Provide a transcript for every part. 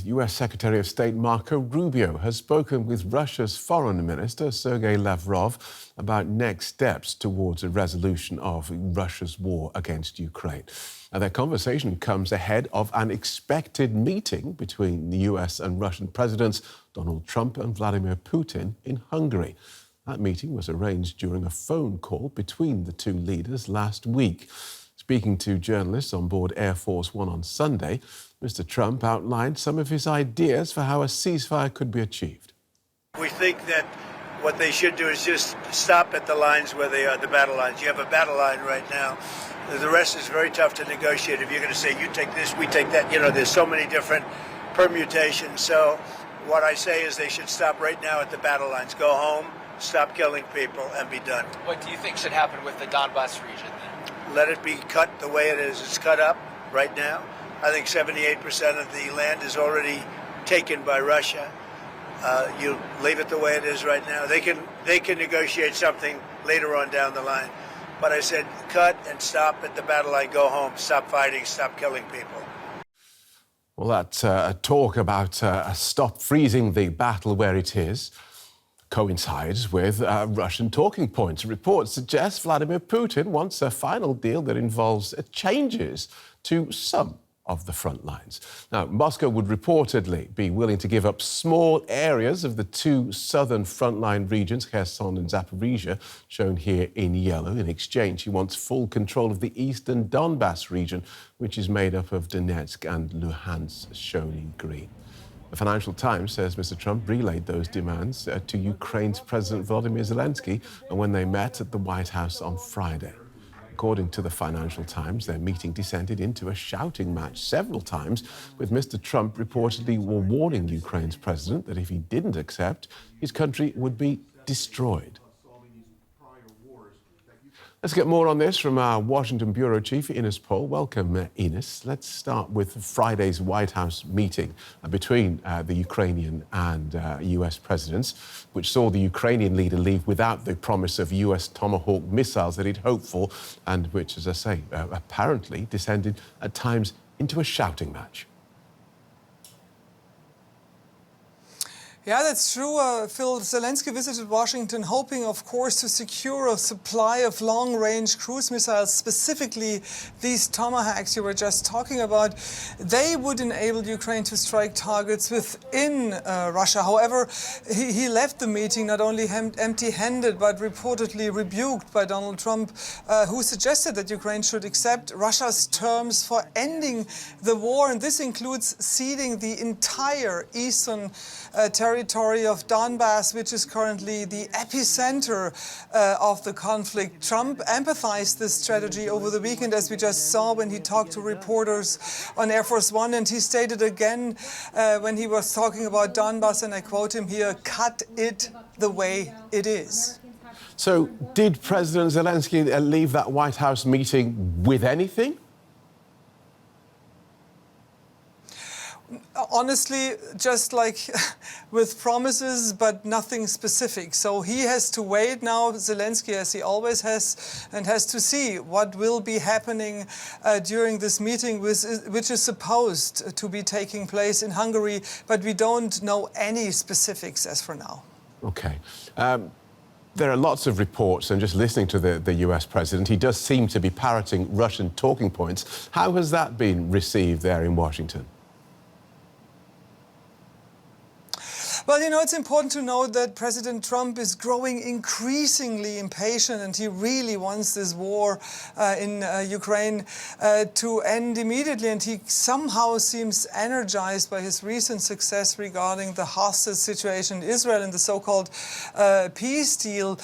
U.S. Secretary of State Marco Rubio has spoken with Russia's Foreign Minister Sergei Lavrov about next steps towards a resolution of Russia's war against Ukraine. Now, their conversation comes ahead of an expected meeting between the U.S. and Russian presidents Donald Trump and Vladimir Putin in Hungary. That meeting was arranged during a phone call between the two leaders last week. Speaking to journalists on board Air Force One on Sunday, Mr. Trump outlined some of his ideas for how a ceasefire could be achieved. We think that what they should do is just stop at the lines where they are, the battle lines. You have a battle line right now. The rest is very tough to negotiate. If you're going to say, you take this, we take that, there's so many different permutations. So what I say is they should stop right now at the battle lines. Go home, stop killing people, and be done. What do you think should happen with the Donbass region then? Let it be cut the way it is. It's cut up right now. I think 78% of the land is already taken by Russia. You leave it the way it is right now. They can negotiate something later on down the line. But I said cut and stop at the battle line, go home, stop fighting, stop killing people. Well, that talk about stop freezing the battle where it is coincides with Russian talking points. Reports suggest Vladimir Putin wants a final deal that involves changes to some of the front lines. Now, Moscow would reportedly be willing to give up small areas of the two southern frontline regions, Kherson and Zaporizhia, shown here in yellow. In exchange, he wants full control of the eastern Donbass region, which is made up of Donetsk and Luhansk, shown in green. The Financial Times says Mr. Trump relayed those demands to Ukraine's President Vladimir Zelensky when they met at the White House on Friday. According to the Financial Times, their meeting descended into a shouting match several times, with Mr. Trump reportedly warning Ukraine's president that if he didn't accept, his country would be destroyed. Let's get more on this from our Washington Bureau Chief, Ines Pohl. Welcome, Ines. Let's start with Friday's White House meeting between the Ukrainian and US presidents, which saw the Ukrainian leader leave without the promise of US Tomahawk missiles that he'd hoped for, and which, as I say, apparently descended at times into a shouting match. Yeah, that's true. Phil, Zelensky visited Washington hoping, of course, to secure a supply of long-range cruise missiles, specifically these Tomahawks you were just talking about. They would enable Ukraine to strike targets within Russia. However, he left the meeting not only empty-handed, but reportedly rebuked by Donald Trump, who suggested that Ukraine should accept Russia's terms for ending the war. And this includes ceding the entire eastern territory of Donbass, which is currently the epicenter of the conflict. Trump empathized this strategy over the weekend, as we just saw when he talked to reporters on Air Force One, and he stated again when he was talking about Donbass, and I quote him here, "Cut it the way it is." So did President Zelensky leave that White House meeting with anything? Honestly, just like with promises, but nothing specific. So he has to wait now, Zelensky, as he always has, and has to see what will be happening during this meeting, which is supposed to be taking place in Hungary, but we don't know any specifics as for now. Okay. There are lots of reports, and just listening to the US president, he does seem to be parroting Russian talking points. How has that been received there in Washington? Well, it's important to note that President Trump is growing increasingly impatient, and he really wants this war in Ukraine to end immediately. And he somehow seems energized by his recent success regarding the hostage situation in Israel and the so-called peace deal.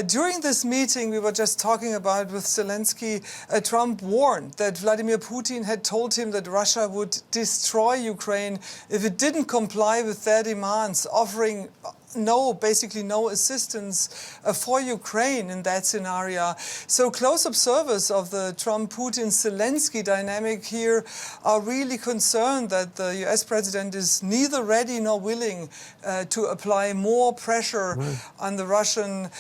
During this meeting we were just talking about with Zelensky, Trump warned that Vladimir Putin had told him that Russia would destroy Ukraine if it didn't comply with their demands, offering basically no assistance for Ukraine in that scenario. So close observers of the Trump-Putin-Zelensky dynamic here are really concerned that the US president is neither ready nor willing to apply more pressure on the Russian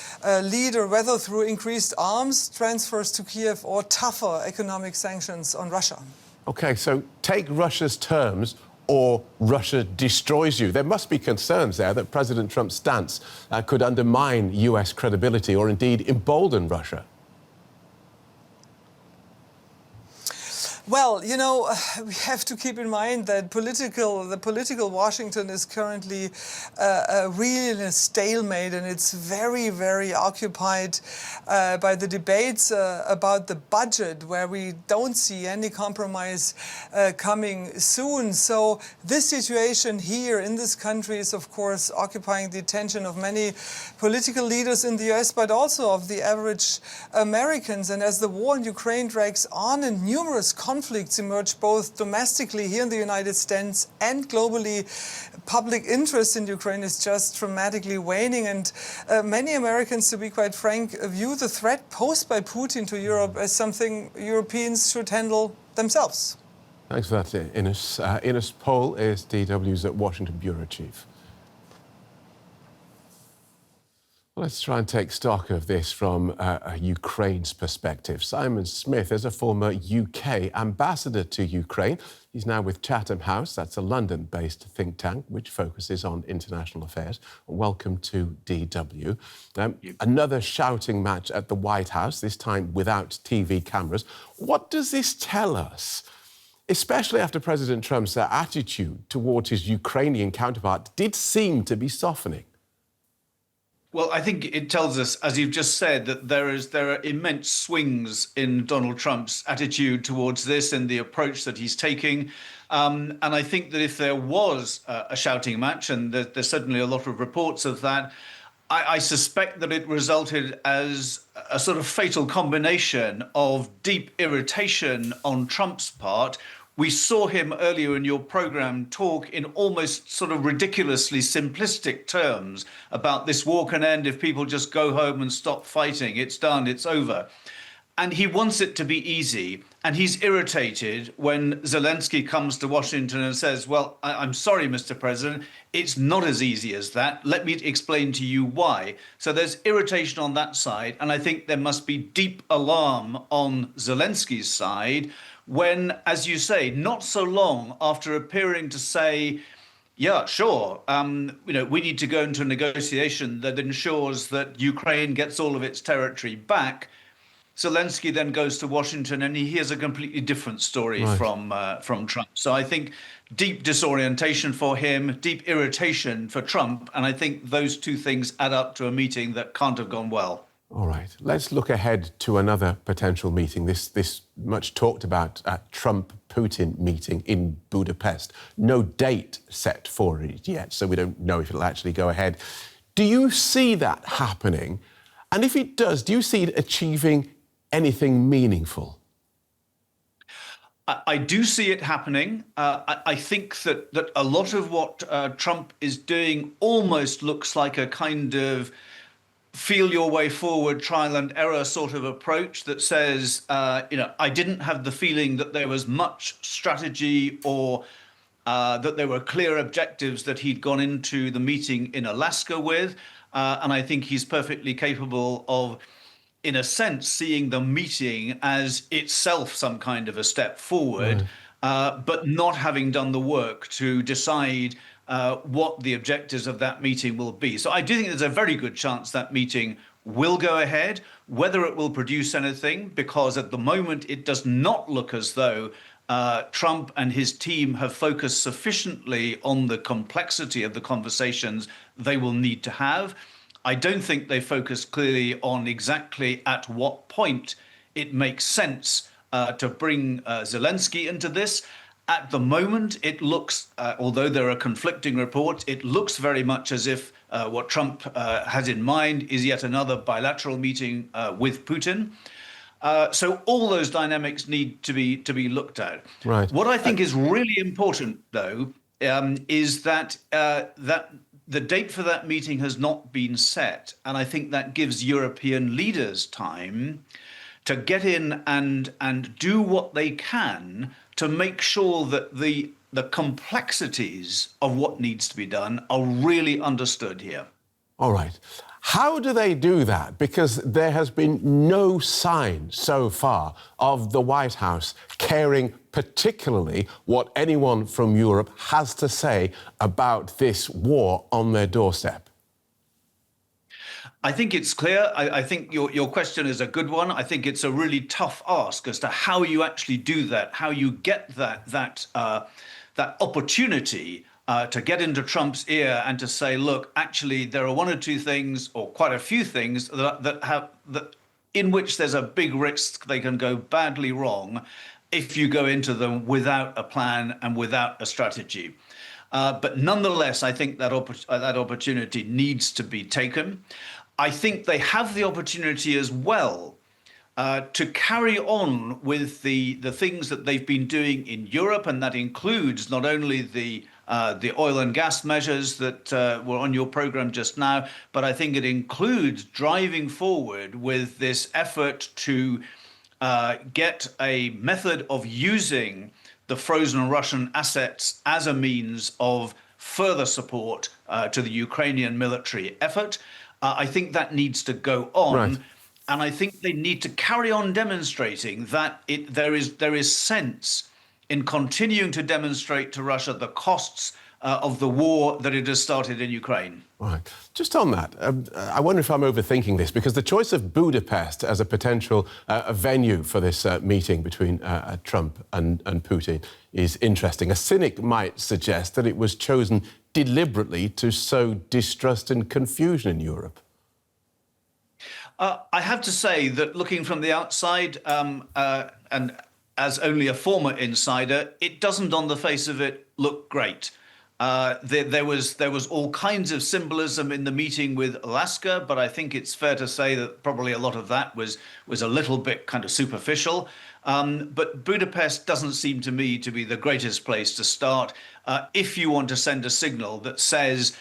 leader, whether through increased arms transfers to Kiev or tougher economic sanctions on Russia. Okay, so take Russia's terms. or Russia destroys you. There must be concerns there that President Trump's stance could undermine US credibility or indeed embolden Russia. Well, you know, we have to keep in mind that the political Washington is currently really in a stalemate, and it's very, very occupied by the debates about the budget, where we don't see any compromise coming soon. So this situation here in this country is, of course, occupying the attention of many political leaders in the US, but also of the average Americans. And as the war in Ukraine drags on and numerous conflicts emerge both domestically here in the United States and globally, public interest in Ukraine is just dramatically waning. And many Americans, to be quite frank, view the threat posed by Putin to Europe as something Europeans should handle themselves. Thanks for that, Ines. Ines Pohl is DW's Washington Bureau Chief. Let's try and take stock of this from Ukraine's perspective. Simon Smith is a former UK ambassador to Ukraine. He's now with Chatham House. That's a London-based think tank which focuses on international affairs. Welcome to DW. Another shouting match at the White House, this time without TV cameras. What does this tell us, especially after President Trump's attitude towards his Ukrainian counterpart did seem to be softening? Well, I think it tells us, as you've just said, that there are immense swings in Donald Trump's attitude towards this and the approach that he's taking. And I think that if there was a shouting match, and there's certainly a lot of reports of that, I suspect that it resulted as a sort of fatal combination of deep irritation on Trump's part. We saw him earlier in your program talk in almost sort of ridiculously simplistic terms about this war can end if people just go home and stop fighting. It's done, it's over. And he wants it to be easy. And he's irritated when Zelensky comes to Washington and says, well, I'm sorry, Mr. President, it's not as easy as that. Let me explain to you why. So there's irritation on that side. And I think there must be deep alarm on Zelensky's side when, as you say, not so long after appearing to say, yeah, sure, we need to go into a negotiation that ensures that Ukraine gets all of its territory back, Zelensky then goes to Washington and he hears a completely different story from Trump. So I think deep disorientation for him, deep irritation for Trump, and I think those two things add up to a meeting that can't have gone well. All right, let's look ahead to another potential meeting, this much talked about Trump-Putin meeting in Budapest. No date set for it yet, so we don't know if it'll actually go ahead. Do you see that happening? And if it does, do you see it achieving anything meaningful? I do see it happening. I think that a lot of what Trump is doing almost looks like a kind of feel your way forward, trial and error sort of approach that says, I didn't have the feeling that there was much strategy or that there were clear objectives that he'd gone into the meeting in Alaska with. And I think he's perfectly capable of, in a sense, seeing the meeting as itself some kind of a step forward, but not having done the work to decide what the objectives of that meeting will be. So I do think there's a very good chance that meeting will go ahead. Whether it will produce anything, because at the moment it does not look as though Trump and his team have focused sufficiently on the complexity of the conversations they will need to have. I don't think they focus clearly on exactly at what point it makes sense to bring Zelensky into this. At the moment, it looks, although there are conflicting reports, it looks very much as if what Trump has in mind is yet another bilateral meeting with Putin. So all those dynamics need to be looked at. Right. What I think is really important, though, is that the date for that meeting has not been set. And I think that gives European leaders time to get in and do what they can to make sure that the complexities of what needs to be done are really understood here. All right. How do they do that? Because there has been no sign so far of the White House caring particularly what anyone from Europe has to say about this war on their doorstep? I think it's clear. I think your question is a good one. I think it's a really tough ask as to how you actually do that, how you get that opportunity to get into Trump's ear and to say, look, actually, there are one or two things, or quite a few things that in which there's a big risk they can go badly wrong if you go into them without a plan and without a strategy. But nonetheless, I think that opportunity needs to be taken. I think they have the opportunity as well to carry on with the things that they've been doing in Europe, and that includes not only the oil and gas measures that were on your program just now, but I think it includes driving forward with this effort to get a method of using the frozen Russian assets as a means of further support to the Ukrainian military effort. I think that needs to go on. Right. And I think they need to carry on demonstrating that there is sense in continuing to demonstrate to Russia the costs of the war that it has started in Ukraine. Right. Just on that, I wonder if I'm overthinking this, because the choice of Budapest as a potential venue for this meeting between Trump and Putin is interesting. A cynic might suggest that it was chosen deliberately to sow distrust and confusion in Europe. I have to say that looking from the outside, and as only a former insider, it doesn't on the face of it look great. There was all kinds of symbolism in the meeting with Alaska, but I think it's fair to say that probably a lot of that was a little bit kind of superficial. But Budapest doesn't seem to me to be the greatest place to start if you want to send a signal that says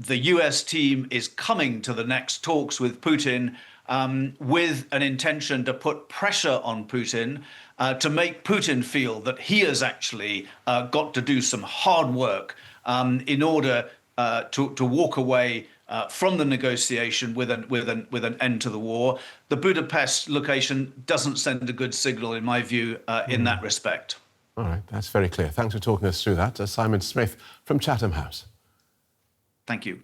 the US team is coming to the next talks with Putin with an intention to put pressure on Putin to make Putin feel that he has actually got to do some hard work in order to walk away from the negotiation with an end to the war. The Budapest location doesn't send a good signal, in my view, in that respect. All right, that's very clear. Thanks for talking us through that. Simon Smith from Chatham House. Thank you.